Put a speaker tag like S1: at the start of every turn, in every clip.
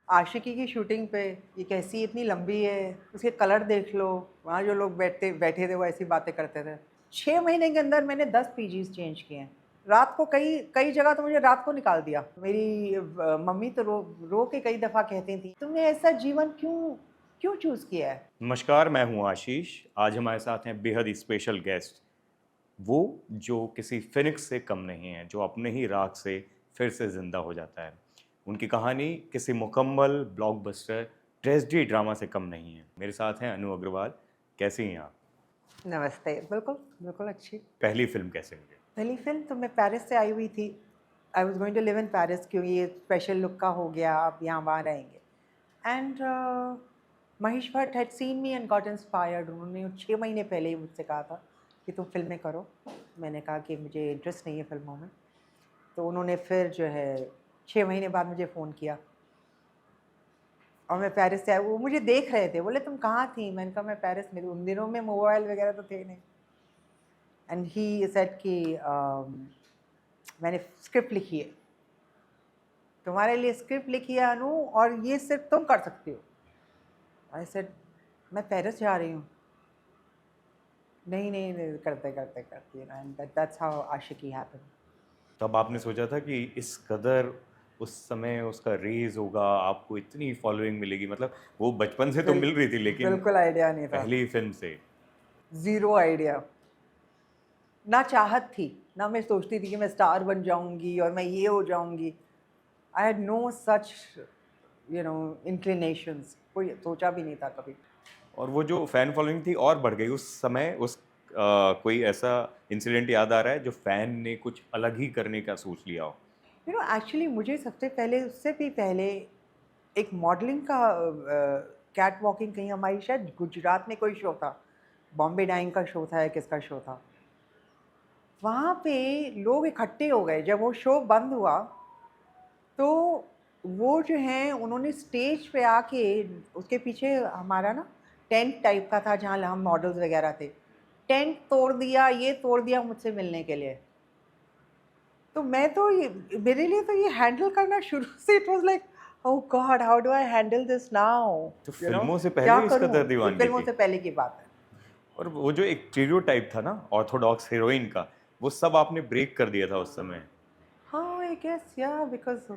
S1: आशिकी की शूटिंग पे ये कैसी इतनी लंबी है, उसके कलर देख लो। वहाँ जो लोग बैठते बैठे थे वो ऐसी बातें करते थे। 6 महीने के अंदर मैंने 10 पीजीज चेंज किए हैं। रात को कई कई जगह तो मुझे रात को निकाल दिया। मेरी मम्मी तो रो रो के कई दफ़ा कहती थी, तुमने ऐसा जीवन क्यों क्यों चूज़ किया है?
S2: नमस्कार, मैं हूं आशीष। आज हमारे साथ हैं बेहद ही स्पेशल गेस्ट, वो जो किसी फिनिक्स से कम नहीं है, जो अपने ही राख से फिर से जिंदा हो जाता है। उनकी कहानी किसी मुकम्मल ब्लॉकबस्टर ट्रेजेडी ड्रामा से कम नहीं है। मेरे साथ हैं अनु अग्रवाल। कैसी हैं आप?
S1: नमस्ते। बिल्कुल, बिल्कुल अच्छी।
S2: पहली फिल्म कैसे हुई?
S1: पहली फ़िल्म तो मैं पेरिस से आई हुई थी। I was going to live in Paris, क्योंकि ये स्पेशल लुक का हो गया, आप यहाँ वहाँ रहेंगे। And Mahesh Bhatt had seen me and got inspired. उन्होंने 6 महीने पहले ही मुझसे कहा था कि तुम फ़िल्में करो। मैंने कहा कि मुझे इंटरेस्ट नहीं है फ़िल्मों में। तो उन्होंने फिर जो है 6 महीने बाद मुझे फ़ोन किया और मैं पेरिस से आई। वो मुझे देख रहे थे, बोले तुम कहाँ थी? मैंने कहा मैं पेरिस में थी। उन दिनों में मोबाइल वगैरह तो थे नहीं। एंड ही सेड कि मैंने स्क्रिप्ट लिखी है, तुम्हारे लिए स्क्रिप्ट लिखी है अनु, और ये सिर्फ तुम कर सकती हो। आई सेड मैं पेरिस जा रही हूँ। नहीं नहीं नहीं, करते करते करते and that's how Aashiqui happened.
S2: तब आपने सोचा था कि इस कदर उस समय उसका रेज होगा, आपको इतनी फॉलोइंग मिलेगी? मतलब वो बचपन से तो मिल रही थी, लेकिन
S1: बिल्कुल आइडिया नहीं था।
S2: पहली फिल्म से।
S1: Zero idea. ना चाहत थी, ना मैं सोचती थी कि मैं स्टार बन जाऊंगी और मैं ये हो जाऊंगी। I had no such inclinations. कोई सोचा भी नहीं था कभी।
S2: और वो जो फैन फॉलोइंग थी और बढ़ गई उस समय। कोई ऐसा इंसिडेंट याद आ रहा है जो फैन ने कुछ अलग ही करने का सोच लिया हो?
S1: एक्चुअली मुझे सबसे पहले, उससे भी पहले एक मॉडलिंग का कैट वॉकिंग, कहीं हमारी शायद गुजरात में कोई शो था, बॉम्बे डाइंग का शो था या किसका शो था। वहाँ पे लोग इकट्ठे हो गए जब वो शो बंद हुआ। तो वो जो हैं उन्होंने स्टेज पे आके, उसके पीछे हमारा ना टेंट टाइप का था जहाँ हम मॉडल्स वगैरह थे। टेंट तोड़ दिया, ये तोड़ दिया मुझसे मिलने के लिए। तो मैं तो ये, मेरे लिए तो ये हैंडल करना शुरू से it was like, oh God, how do I handle this now?
S2: तो फिल्मों से
S1: क्या
S2: पहले इस
S1: करूँ?
S2: कदर
S1: ये
S2: दीवानगी
S1: फिल्मों
S2: थी।
S1: से पहले की बात है।
S2: और वो जो एक स्टीरियोटाइप था ना ऑर्थोडॉक्स हीरोइन का, वो सब आपने ब्रेक कर दिया था उस समय।
S1: हाँ, आई गेस या बिकॉज़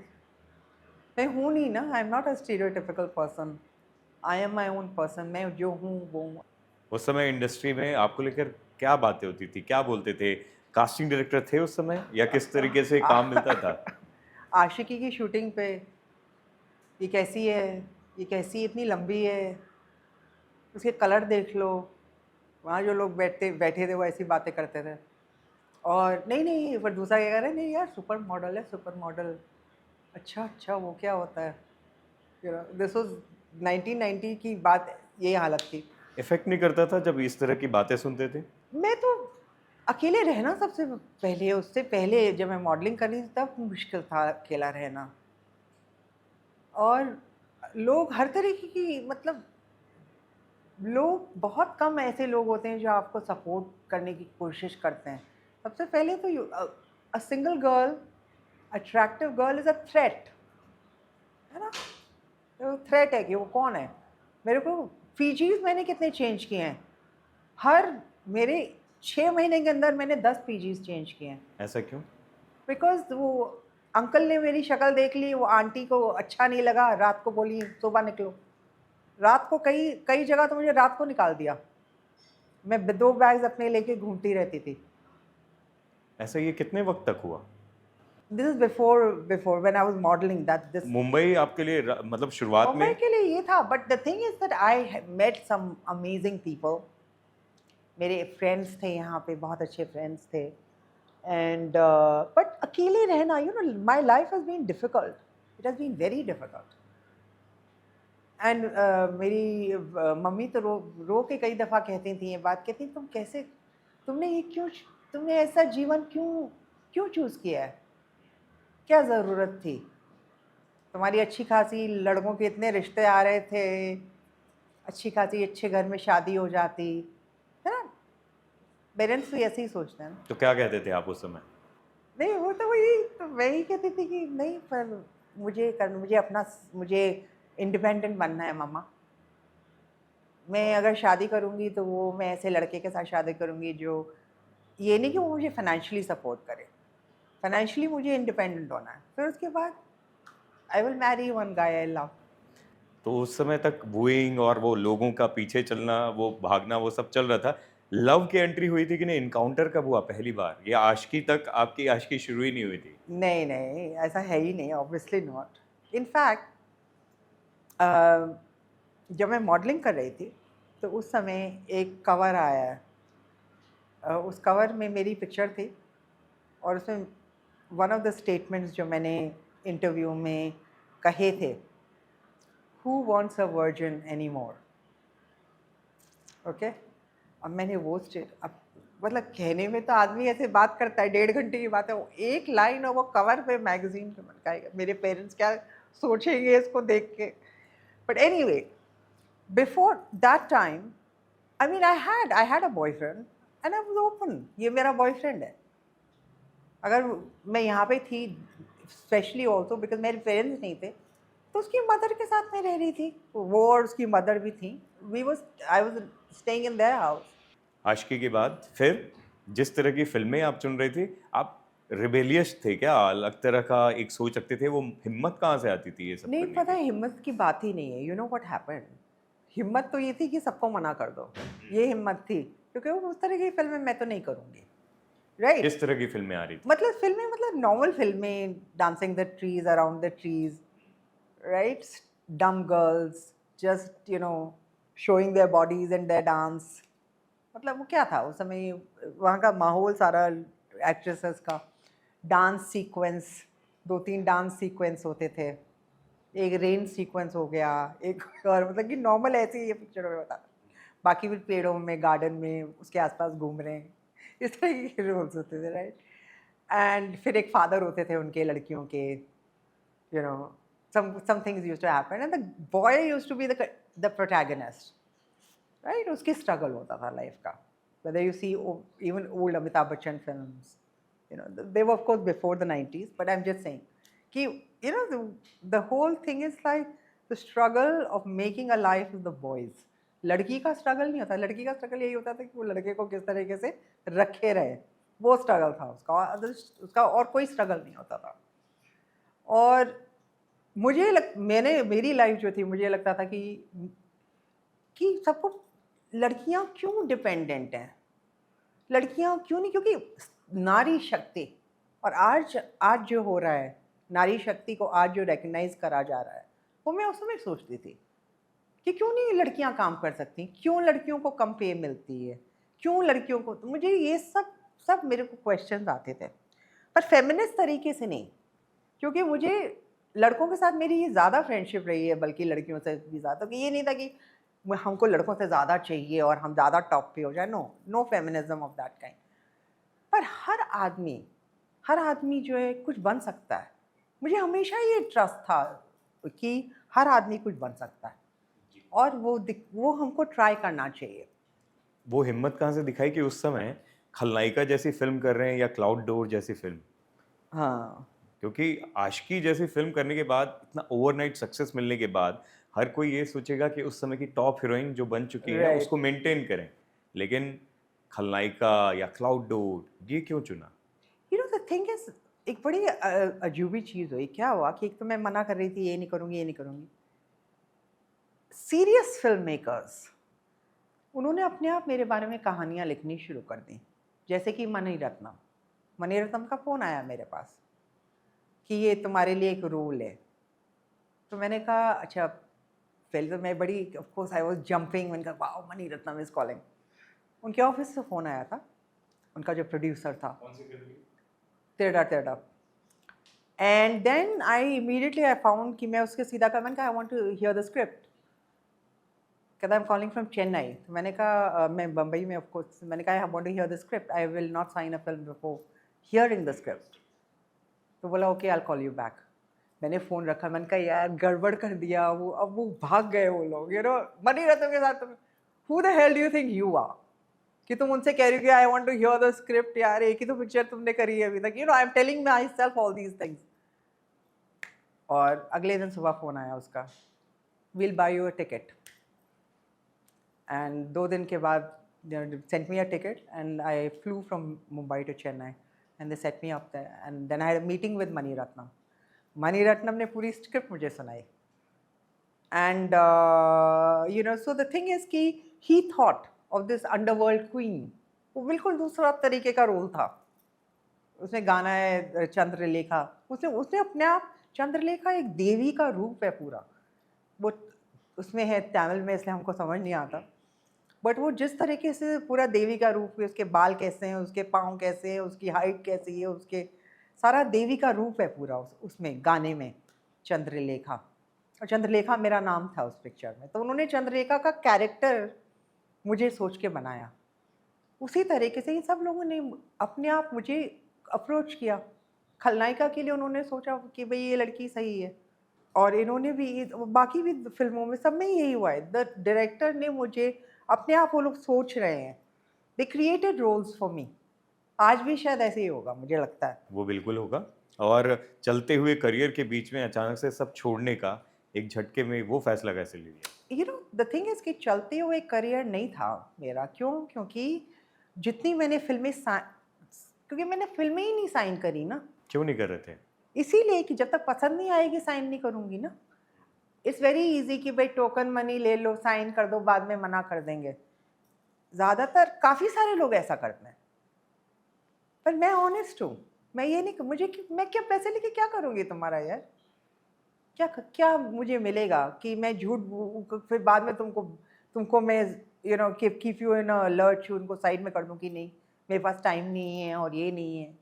S1: मैं हूँ नहीं ना, I am not a stereotypical person. I am my own person. मैं जो हूँ वो हूँ।
S2: उस समय इंडस्ट्री में आपको लेकर क्या बातें होती थी, क्या बोलते थे? कास्टिंग डायरेक्टर थे उस समय, या किस तरीके से काम मिलता था?
S1: आशिकी की शूटिंग पे ये कैसी है, ये कैसी इतनी लंबी है, उसके कलर देख लो। वहाँ जो लोग बैठते बैठे थे वो ऐसी बातें करते थे। और नहीं नहीं, पर दूसरा क्या कह रहे, नहीं यार सुपर मॉडल है, सुपर मॉडल। अच्छा अच्छा, वो क्या होता है? दिस वाज 1990 की बात, ये हालत थी।
S2: इफेक्ट नहीं करता था जब इस तरह की बातें सुनते थे?
S1: मैं तो अकेले रहना सबसे पहले, उससे पहले जब मैं मॉडलिंग कर रही थी तब मुश्किल था अकेला रहना। और लोग हर तरीके की, मतलब लोग, बहुत कम ऐसे लोग होते हैं जो आपको सपोर्ट करने की कोशिश करते हैं। सबसे पहले तो a single girl, attractive girl is a threat, है ना? तो थ्रेट है कि वो कौन है? मेरे को पीजीज़ मैंने कितने चेंज किए हैं। हर मेरे 6 महीने के अंदर मैंने 10 पीजीज़ चेंज किए हैं।
S2: ऐसा क्यों?
S1: बिकॉज़ वो अंकल ने मेरी शक्ल देख ली, वो आंटी को अच्छा नहीं लगा, रात को बोली सुबह निकलो। रात को कई कई जगह तो मुझे रात को निकाल दिया। मैं 2 बैग्स अपने लेके घूमती रहती थी।
S2: ऐसा ये कितने वक्त तक हुआ?
S1: This is before when I was modelling that this.
S2: Mumbai आपके लिए मतलब शुरुआत
S1: मुंबई
S2: में?
S1: के लिए ये था, but the thing is that I have met some amazing people. मेरे फ्रेंड्स थे यहाँ पे, बहुत अच्छे फ्रेंड्स थे। एंड बट अकेले रहना, my life has been difficult. It has been very difficult. And मेरी मम्मी तो रो रो के कई दफ़ा कहती थी ये बात, कहती तुम कैसे, तुमने ये क्यों, तुमने ऐसा जीवन क्यों क्यों चूज़ किया है? क्या ज़रूरत थी? तुम्हारी अच्छी खासी लड़कों के इतने रिश्ते आ रहे थे, अच्छी खासी अच्छे घर में शादी हो जाती, है ना? पेरेंट्स भी ऐसे ही सोचते हैं ना।
S2: तो क्या कहते थे आप उस समय?
S1: नहीं, वो तो वही, तो मैं ही कहती थी कि नहीं, पर मुझे अपना, मुझे इंडिपेंडेंट बनना है मम्मा। मैं अगर शादी करूँगी तो वो मैं ऐसे लड़के के साथ शादी करूँगी जो, ये नहीं कि वो मुझे फाइनेंशियली सपोर्ट करे, फाइनेंशियली मुझे इंडिपेंडेंट होना है। फिर उसके बाद I will marry one guy I love.
S2: तो उस समय तक वूइंग और वो लोगों का पीछे चलना, वो भागना, वो सब चल रहा था। लव की एंट्री हुई थी कि नहीं? इनकाउंटर कब हुआ पहली बार? या आशिकी तक आपकी आशिकी शुरू ही नहीं हुई थी?
S1: नहीं नहीं, ऐसा है ही नहीं, ऑब्वियसली नॉट। इनफैक्ट जब मैं मॉडलिंग कर रही थी तो उस समय एक कवर आया है, उस कवर में मेरी पिक्चर थी और उसमें वन ऑफ द स्टेटमेंट्स जो मैंने इंटरव्यू में कहे थे, who wants a virgin any more, okay. अब मैंने वो स्टेट, अब मतलब कहने में तो आदमी ऐसे बात करता है, 1.5 घंटे की बात है, वो एक लाइन और वो कवर पे मैगजीन पे मनकाएगा, मेरे पेरेंट्स क्या सोचेंगे इसको देख के। But anyway, before that time, I mean I had a boyfriend and I was open, ये मेरा बॉयफ्रेंड है। अगर मैं यहाँ पे थी स्पेशली ऑल्सो बिकॉज मेरे पेरेंट्स नहीं थे, तो उसकी मदर के साथ मैं रह रही थी, वो और उसकी मदर भी थी, I was staying in their house.
S2: Aashiqui के बाद फिर जिस तरह की फिल्में आप चुन रही थी, आप रिबेलियस थे क्या? अलग तरह का एक सोच रखते थे? वो हिम्मत कहाँ से आती थी ये सब
S1: नहीं,
S2: करने
S1: पता
S2: की?
S1: है हिम्मत की बात ही नहीं है। यू नो व्हाट हैपेंड, हिम्मत तो ये थी कि सबको मना कर दो, ये हिम्मत थी, क्योंकि वो उस तरह की फिल्में मैं तो नहीं करूँगी, राइट।
S2: किस तरह की फिल्में आ रही थी?
S1: मतलब फिल्में, मतलब नॉर्मल फिल्में, dancing the trees around the trees, right, dumb girls just showing their bodies and their dance. मतलब वो क्या था उस समय, वहाँ का माहौल सारा, एक्ट्रेसेस का डांस सीक्वेंस, 2-3 डांस सीक्वेंस होते थे, एक रेन सीक्वेंस हो गया, एक और मतलब कि नॉर्मल ऐसे ही ये पिक्चर में होता था। बाकी फिर पेड़ों में, गार्डन में, उसके आसपास घूम रहे हैं, इस तरह के रोल्स होते थे, राइट। एंड फिर एक फादर होते थे उनके लड़कियों के, some things used to happen and the boy used to be the protagonist, right. उसकी स्ट्रगल होता था लाइफ का। whether you see even old Amitabh Bachchan films, they were of course before the 90s, but I'm just saying कि the whole thing is like the struggle of making a life of the boys. लड़की का struggle नहीं होता, लड़की का struggle यही होता था कि वो लड़के को किस तरीके से रखे रहे, वो स्ट्रगल था उसका, उसका और कोई स्ट्रगल नहीं होता था। और मेरी लाइफ जो थी, मुझे लगता था कि सबको, लड़कियां क्यों डिपेंडेंट हैं, लड़कियां क्यों नहीं, क्योंकि नारी शक्ति, और आज जो हो रहा है, नारी शक्ति को आज जो रिकग्नाइज करा जा रहा है, वो मैं उस समय सोचती थी कि क्यों नहीं लड़कियां काम कर सकती, क्यों लड़कियों को कम पे मिलती है, क्यों लड़कियों को, तो मुझे ये सब मेरे को क्वेश्चंस आते थे, पर फेमिनिस्ट तरीके से नहीं, क्योंकि मुझे लड़कों के साथ मेरी ज़्यादा फ्रेंडशिप रही है, बल्कि लड़कियों से भी ज़्यादा, कि ये नहीं था कि हमको लड़कों से ज़्यादा चाहिए और हम ज़्यादा टॉप पे हो जाए, no feminism of that kind. पर हर आदमी जो है कुछ बन सकता है, मुझे हमेशा ये ट्रस्ट था कि हर आदमी कुछ बन सकता है, और वो हमको ट्राई करना चाहिए।
S2: वो हिम्मत कहाँ से दिखाई कि उस समय खलनायिका जैसी फिल्म कर रहे हैं या क्लाउड डोर जैसी फिल्म?
S1: हाँ,
S2: क्योंकि आशिकी जैसी फिल्म करने के बाद, इतना ओवरनाइट सक्सेस मिलने के बाद, हर कोई ये सोचेगा कि उस समय की टॉप हीरोइन जो बन चुकी है
S1: राइट।
S2: उसको मेंटेन करें। लेकिन खलनायिका या क्लाउड डोर, ये क्यों चुना?
S1: द थिंग इज, एक बड़ी अजूबी चीज़ हुई, क्या हुआ कि एक तो मैं मना कर रही थी, ये नहीं करूँगी, ये नहीं करूँगी। सीरियस फिल्म मेकर्स, उन्होंने अपने आप मेरे बारे में कहानियाँ लिखनी शुरू कर दी, जैसे कि मणिरत्नम का फ़ोन आया मेरे पास कि ये तुम्हारे लिए एक रोल है। तो मैंने कहा अच्छा, पहले तो मैं बड़ी, of course I was jumping, मैंने कहा वाओ, मणिरत्नम इज़ कॉलिंग। उनके ऑफिस से फ़ोन आया था, उनका जो प्रोड्यूसर था, तेरा तेरा। एंड देन आई फाउंड कि मैं उसके सीधा कहा, मैंने कहा I want to hear the script. कहता I am calling from Chennai. तो मैंने कहा मैं बम्बई में, ऑफ कोर्स, मैंने कहा I want to hear the script, I will not sign a film before hearing the script. तो बोला okay, I will call you back. मैंने फ़ोन रखा, मैंने कहा यार गड़बड़ कर दिया, अब वो भाग गए वो लोग, मणिरत्नम के साथ। Who the hell do you think you are कि तुम उनसे कह रही हो कि I want to hear the script? यार एक ही तो पिक्चर तुमने करी है अभी तक, I am telling my self all these things. और अगले दिन सुबह फ़ोन आया उसका we'll buy you a ticket. And 2 दिन के बाद they sent me a ticket and I flew from Mumbai to Chennai and they set me up there and then I had a meeting with Mani Ratnam. Mani Ratnam ने पूरी script मुझे सुनाई. And so the thing is कि he thought of this underworld queen. वो बिल्कुल दूसरा तरीके का रोल था. उसमें गाना है चंद्रलेखा. उसने अपने आप चंद्रलेखा एक देवी का रूप है पूरा. वो उसमें है तमिल में इसलिए हमको समझ नहीं आता. बट वो जिस तरीके से पूरा देवी का रूप है, उसके बाल कैसे हैं, उसके पाँव कैसे हैं, उसकी हाइट कैसी है, उसके सारा देवी का रूप है पूरा उसमें गाने में चंद्रलेखा. और चंद्रलेखा मेरा नाम था उस पिक्चर में. तो उन्होंने चंद्रलेखा का कैरेक्टर मुझे सोच के बनाया. उसी तरीके से इन सब लोगों ने अपने आप मुझे अप्रोच किया. खलनायिका के लिए उन्होंने सोचा कि भाई ये लड़की सही है. और इन्होंने भी बाकी भी फिल्मों में सब में यही हुआ है. द डायरेक्टर ने मुझे अपने आप वो लोग सोच रहे हैं. They created roles for me. आज भी शायद ऐसे ही होगा मुझे लगता है.
S2: वो बिल्कुल होगा. और चलते हुए करियर के बीच में अचानक से सब छोड़ने का एक झटके में वो फैसला कैसे ले लिया?
S1: द थिंग इज कि चलते हुए करियर नहीं था मेरा. क्योंकि जितनी मैंने क्योंकि मैंने फिल्में ही नहीं साइन करी ना.
S2: क्यों नहीं कर रहे थे?
S1: इसीलिए कि जब तक पसंद नहीं आएगी साइन नहीं करूँगी ना. इट्स वेरी इजी कि भाई टोकन मनी ले लो, साइन कर दो, बाद में मना कर देंगे. ज़्यादातर काफ़ी सारे लोग ऐसा करते हैं. पर मैं ऑनेस्ट हूँ. मैं ये नहीं, मैं क्या पैसे लेके क्या करूँगी तुम्हारा यार. क्या मुझे मिलेगा कि मैं झूठ फिर बाद में तुमको मैं keep you in a lurch, उनको साइड में कर दूँ कि नहीं मेरे पास टाइम नहीं है और ये नहीं है.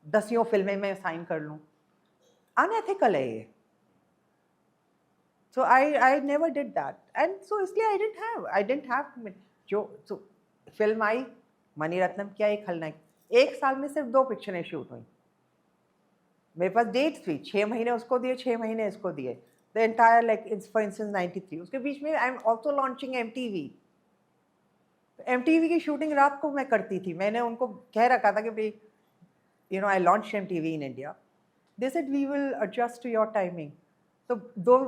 S1: 10 फिल्में मैं साइन कर लूँ. अनएथिकल है ये. So I never did that, and so इसलिए I didn't have जो फिल्म आई मणिरत्नम क्या एक खलनायक. 1 साल में सिर्फ 2 पिक्चरें शूट हुई. मेरे पास डेट्स थी. 6 महीने उसको दिए, 6 महीने इसको दिए. The entire for instance 93. उसके बीच में I am also launching MTV. MTV की शूटिंग रात को मैं करती थी. मैंने उनको कह रखा था कि भाई I launch MTV in India. They said we will adjust to your timing. तो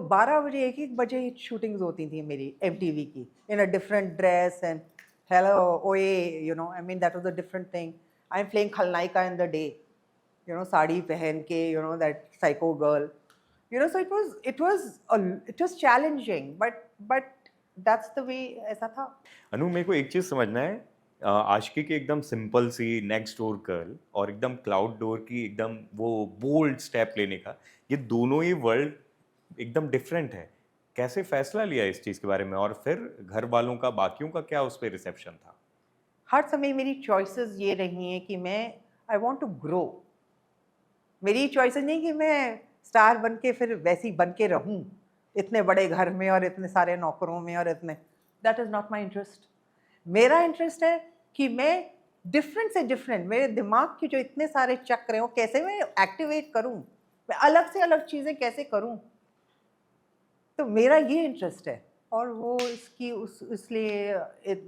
S1: 12 बजे 1 बजे ही शूटिंग्स होती थी मेरी MTV की, in a different dress and hello ओए I mean that was a different thing. I am playing खलनायिका in the day, sari पहन के, that psycho girl. So it was challenging, but that's the way ऐसा था.
S2: अनु, मेरे को एक चीज समझना है. आशिकी की एकदम सिंपल सी नेक्स्ट डोर गर्ल और एकदम क्लाउड डोर की एकदम वो बोल्ड स्टेप लेने का, ये दोनों ही वर्ल्ड एकदम डिफरेंट है. कैसे फैसला लिया इस चीज के बारे में, और फिर घर वालों का, बाकियों का क्या उस पर रिसेप्शन था?
S1: हर समय मेरी चॉइसेस ये रही हैं कि आई वांट टू ग्रो. मेरी चॉइसेस नहीं कि मैं स्टार बन के फिर वैसी बन के रहूं इतने बड़े घर में और इतने सारे नौकरों में और इतने. That is not my interest. मेरा इंटरेस्ट है कि मैं डिफरेंट से डिफरेंट, मेरे दिमाग की जो इतने सारे चक्र हैं वो कैसे मैं एक्टिवेट करूं, मैं अलग से अलग चीज़ें कैसे करूं. तो मेरा ये इंटरेस्ट है. और वो इसलिए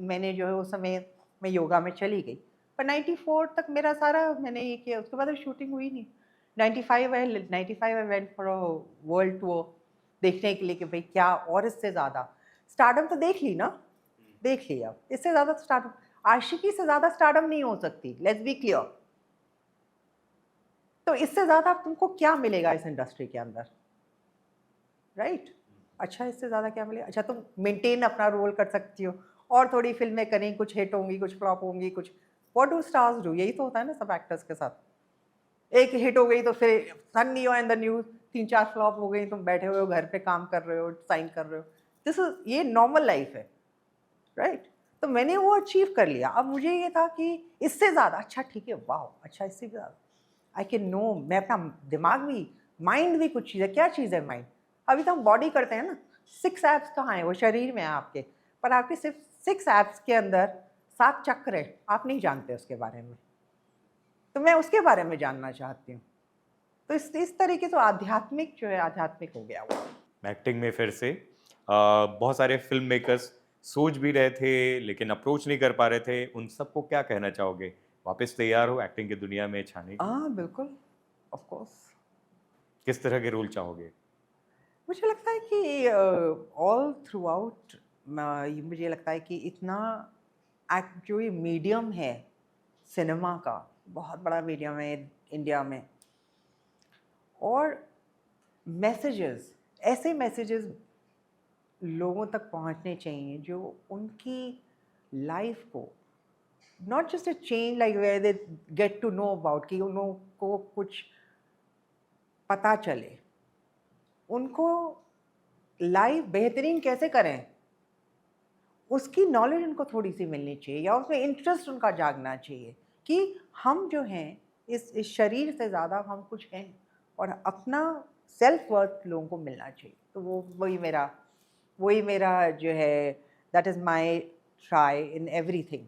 S1: मैंने जो है उस समय मैं योगा में चली गई. पर 94 तक मेरा सारा मैंने ये किया. उसके बाद शूटिंग हुई नहीं. 95 I went for a world tour देखने के लिए कि भाई क्या और इससे ज़्यादा स्टारडम तो देख ली ना, देख लिया. इससे ज़्यादा स्टारडम, आशिकी से ज़्यादा स्टारडम नहीं हो सकती. Let's be clear. तो इससे ज़्यादा तुमको क्या मिलेगा इस इंडस्ट्री के अंदर, राइट? अच्छा, इससे ज़्यादा क्या मिलेगा? अच्छा, तुम मेंटेन अपना रोल कर सकती हो और थोड़ी फिल्में करें, कुछ हिट होंगी, कुछ फ्लॉप होंगी, कुछ व्हाट डू स्टार्स डू. यही तो होता है ना सब एक्टर्स के साथ. एक हिट हो गई तो फिर son you in the news, 3-4 flop हो गई, तुम बैठे हुए हो घर पे काम कर रहे हो, साइन कर रहे हो. ये नॉर्मल लाइफ है, राइट? तो मैंने वो अचीव कर लिया. अब मुझे ये था कि इससे ज़्यादा अच्छा, ठीक है, वाह, अच्छा, इससे भी ज़्यादा आई कैन नो. मैं अपना दिमाग भी, माइंड भी कुछ चीज़ है. क्या चीज़ है माइंड? अभी तो हम बॉडी करते हैं ना. 6 एब्स कहाँ हैं? वो शरीर में है आपके. पर आपके सिर्फ 6 एब्स के अंदर 7 चक्र हैं. आप नहीं जानते उसके बारे में. तो मैं उसके बारे में जानना चाहती हूँ. तो इस तरीके से आध्यात्मिक जो है, आध्यात्मिक हो गया वो.
S2: एक्टिंग में फिर से बहुत सारे फिल्म मेकर्स सोच भी रहे थे लेकिन अप्रोच नहीं कर पा रहे थे. उन सबको क्या कहना चाहोगे? वापस तैयार हो एक्टिंग की दुनिया में छाने की?
S1: हाँ, बिल्कुल, ऑफ कोर्स.
S2: किस तरह के रोल चाहोगे?
S1: मुझे लगता है कि ऑल थ्रू आउट मुझे लगता है कि इतना जो ये मीडियम है सिनेमा का, बहुत बड़ा मीडियम है इंडिया में, और मैसेजेस, ऐसे मैसेजेस लोगों तक पहुंचने चाहिए जो उनकी लाइफ को, not just a change like where they get to know about, कि उनको कुछ पता चले, उनको लाइफ बेहतरीन कैसे करें उसकी नॉलेज उनको थोड़ी सी मिलनी चाहिए, या उसमें इंटरेस्ट उनका जागना चाहिए कि हम जो हैं इस शरीर से ज़्यादा हम कुछ हैं, और अपना सेल्फ वर्थ लोगों को मिलना चाहिए। तो वही मेरा जो है, that is my try in everything.